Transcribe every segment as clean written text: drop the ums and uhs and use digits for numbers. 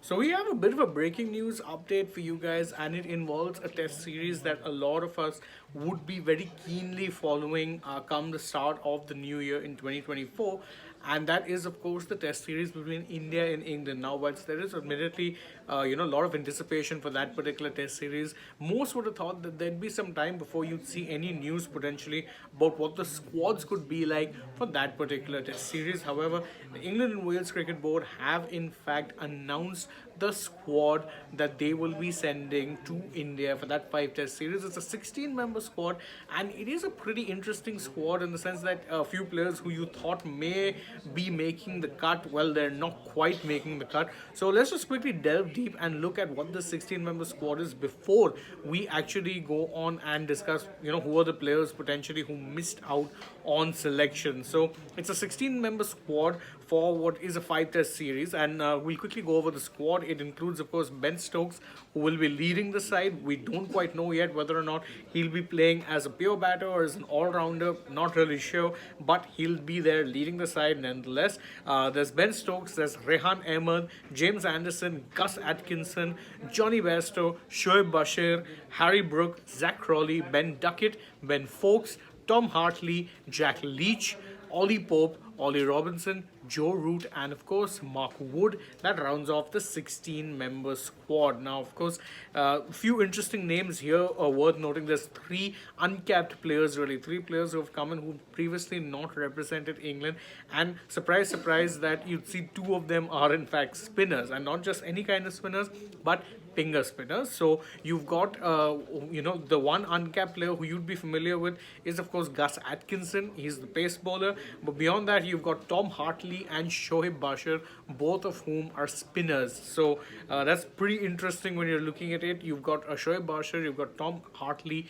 So we have a bit of a breaking news update for you guys, and it involves a test series that a lot of us would be very keenly following come the start of the new year in 2024. And that is, of course, the test series between India and England. Now, whilst there is admittedly, a lot of anticipation for that particular test series, most would have thought that there'd be some time before you'd see any news potentially about what the squads could be like for that particular test series. However, the England and Wales Cricket Board have in fact announced the squad that they will be sending to India for that five test series. It's a 16-member squad, and it is a pretty interesting squad in the sense that a few players who you thought may be making the cut, well, they're not quite making the cut. So let's just quickly delve deep and look at what the 16-member squad is before we actually go on and discuss, who are the players potentially who missed out on selection. So it's a 16-member squad for what is a five test series, and we'll quickly go over the squad. It includes, of course, Ben Stokes, who will be leading the side. We don't quite know yet whether or not he'll be playing as a pure batter or as an all-rounder, not really sure, but he'll be there leading the side nonetheless. There's Ben Stokes, there's Rehan Ahmed, James Anderson, Gus Atkinson, Johnny Bairstow, Shoaib Bashir, Harry Brook, Zach Crawley, Ben Duckett, Ben Fowkes, Tom Hartley, Jack Leach, Ollie Pope, Ollie Robinson, Joe Root, and of course Mark Wood. That rounds off the 16-member squad. Now, of course, a few interesting names here are worth noting. There's three uncapped players, really, three players who have come in who previously not represented England. And surprise, surprise, that you'd see two of them are in fact spinners, and not just any kind of spinners, but finger spinners. So you've got, the one uncapped player who you'd be familiar with is, of course, Gus Atkinson. He's the pace bowler. But beyond that, you've got Tom Hartley and Shoaib Bashir, both of whom are spinners. So that's pretty interesting when you're looking at it. You've got Shoaib Bashir, you've got Tom Hartley,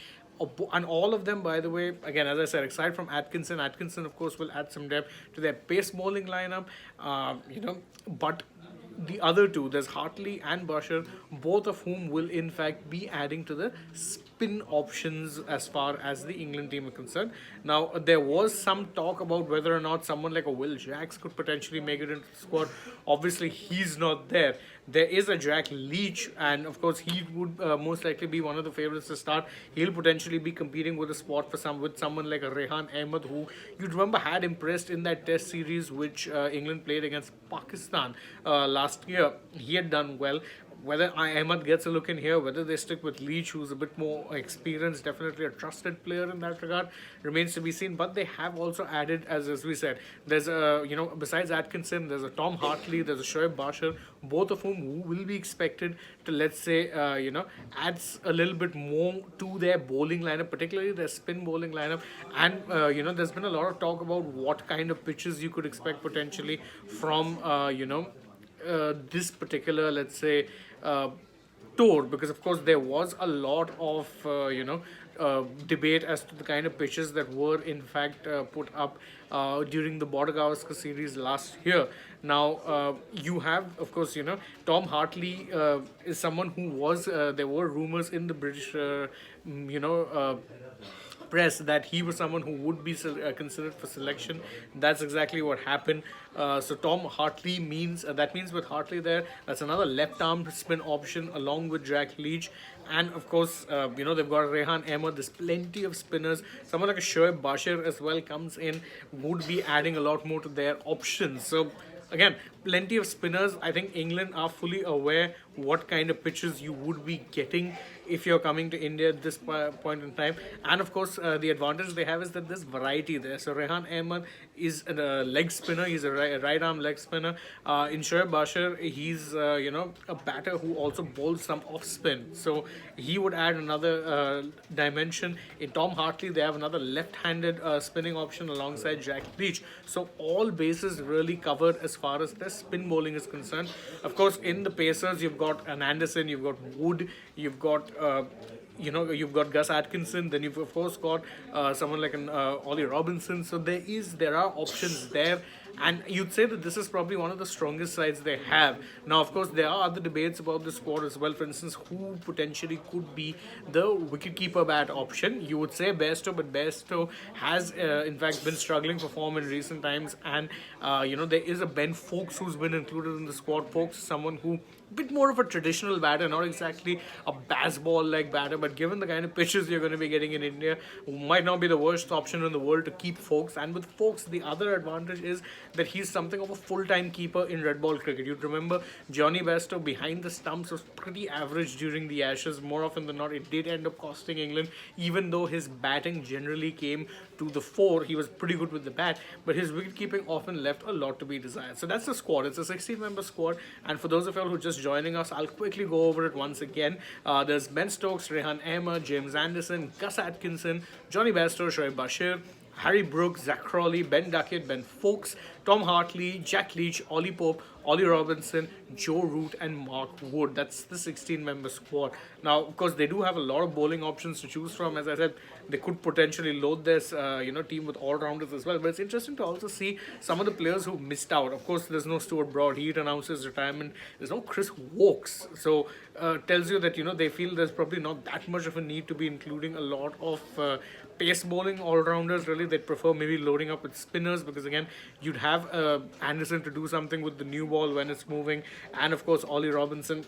and all of them, by the way, again, as I said, aside from Atkinson, of course, will add some depth to their pace bowling lineup, but the other two, there's Hartley and Bashir, both of whom will in fact be adding to the spin options as far as the England team are concerned. Now, there was some talk about whether or not someone like a Will Jacks could potentially make it into the squad. Obviously, he's not there. There is a Jack Leach, and of course, he would most likely be one of the favorites to start. He'll potentially be competing with a spot for someone like a Rehan Ahmed, who you'd remember had impressed in that Test series which England played against Pakistan last year. He had done well. Whether Ahmed gets a look in here, whether they stick with Leach, who's a bit more experienced, definitely a trusted player in that regard, remains to be seen. But they have also added, as we said, there's besides Atkinson, there's a Tom Hartley, there's a Shoaib Bashir, both of whom will be expected to, let's say, adds a little bit more to their bowling lineup, particularly their spin bowling lineup. And, there's been a lot of talk about what kind of pitches you could expect potentially from, this particular, let's say, tour, because of course there was a lot of debate as to the kind of pitches that were in fact put up during the Border Gavaskar series last year. Now, you have, of course, Tom Hartley is someone who was, there were rumors in the British, press that he was someone who would be considered for selection. That's exactly what happened. So Tom Hartley means that means with Hartley there, that's another left-arm spin option along with Jack Leach, and of course, they've got Rehan Ahmed. There's plenty of spinners. Someone like a Shoaib Bashir as well comes in, would be adding a lot more to their options. So again, plenty of spinners. I think England are fully aware what kind of pitches you would be getting if you're coming to India at this point in time. And of course, the advantage they have is that there's variety there. So Rehan Ahmed is a leg spinner. He's a right arm leg spinner. In Shoaib Bashir, he's a batter who also bowls some off spin. So he would add another dimension. In Tom Hartley, they have another left-handed spinning option alongside Jack Leach. So all bases really covered as far as their spin bowling is concerned. Of course, in the Pacers, you've got an Anderson, you've got Wood, you've got you've got Gus Atkinson, then you've of course got someone like an Ollie Robinson. So there are options there. And you'd say that this is probably one of the strongest sides they have. Now, of course, there are other debates about the squad as well. For instance, who potentially could be the wicketkeeper bat option? You would say Bairstow, but Bairstow has, in fact, been struggling for form in recent times. And, there is a Ben Foakes who's been included in the squad. Foakes is someone who bit more of a traditional batter, not exactly a baseball like batter, but given the kind of pitches you're going to be getting in India, might not be the worst option in the world to keep Foakes. And with Foakes, the other advantage is that he's something of a full-time keeper in red ball cricket. You'd remember Johnny Bairstow behind the stumps was pretty average during the Ashes. More often than not, it did end up costing England, even though his batting generally came to the fore. He was pretty good with the bat, but his wicket keeping often left a lot to be desired. So that's the squad. It's a 16-member squad, and for those of you who just joining us, I'll quickly go over it once again. There's Ben Stokes, Rehan Ahmed, James Anderson, Gus Atkinson, Johnny Bairstow, Shoaib Bashir, Harry Brooks, Zach Crawley, Ben Duckett, Ben Foakes, Tom Hartley, Jack Leach, Ollie Pope, Ollie Robinson, Joe Root, and Mark Wood. That's the 16-member squad. Now, of course, they do have a lot of bowling options to choose from. As I said, they could potentially load this, team with all-rounders as well. But it's interesting to also see some of the players who missed out. Of course, there's no Stuart Broad. He announced his retirement. There's no Chris Wokes. So, tells you that, they feel there's probably not that much of a need to be including a lot of pace bowling all-rounders. Really, they'd prefer maybe loading up with spinners, because, again, you'd have Anderson to do something with the new ball when it's moving, and of course Ollie Robinson.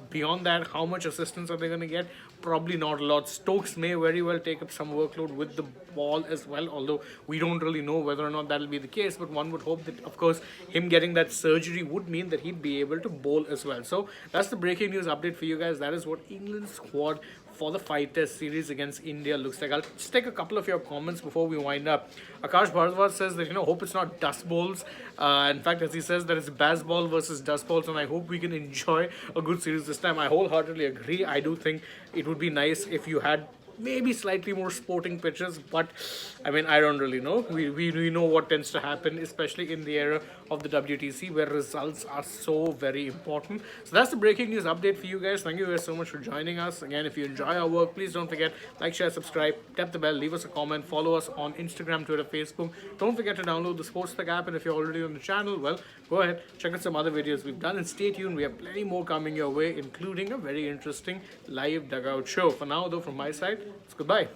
Beyond that, how much assistance are they going to get? Probably not a lot. Stokes may very well take up some workload with the ball as well, although we don't really know whether or not that'll be the case. But one would hope that, of course, him getting that surgery would mean that he'd be able to bowl as well. So that's the breaking news update for you guys. That is what England's squad for the 5-test series against India looks like. I'll just take a couple of your comments before we wind up. Akash Bharadwaj says that, hope it's not dust bowls. In fact, as he says, that it's baseball versus dust balls, and I hope we can enjoy a good series this time. I wholeheartedly agree. I do think it would be nice if you had maybe slightly more sporting pitches, but I mean, I don't really know. We know what tends to happen, especially in the era of the WTC, where results are so very important. So that's the breaking news update for you guys. Thank you guys so much for joining us. Again, if you enjoy our work, please don't forget, like, share, subscribe, tap the bell, leave us a comment, follow us on Instagram, Twitter, Facebook. Don't forget to download the SportsTech app, and if you're already on the channel, well, go ahead, check out some other videos we've done, and stay tuned. We have plenty more coming your way, including a very interesting live dugout show. For now, though, from my side, it's goodbye.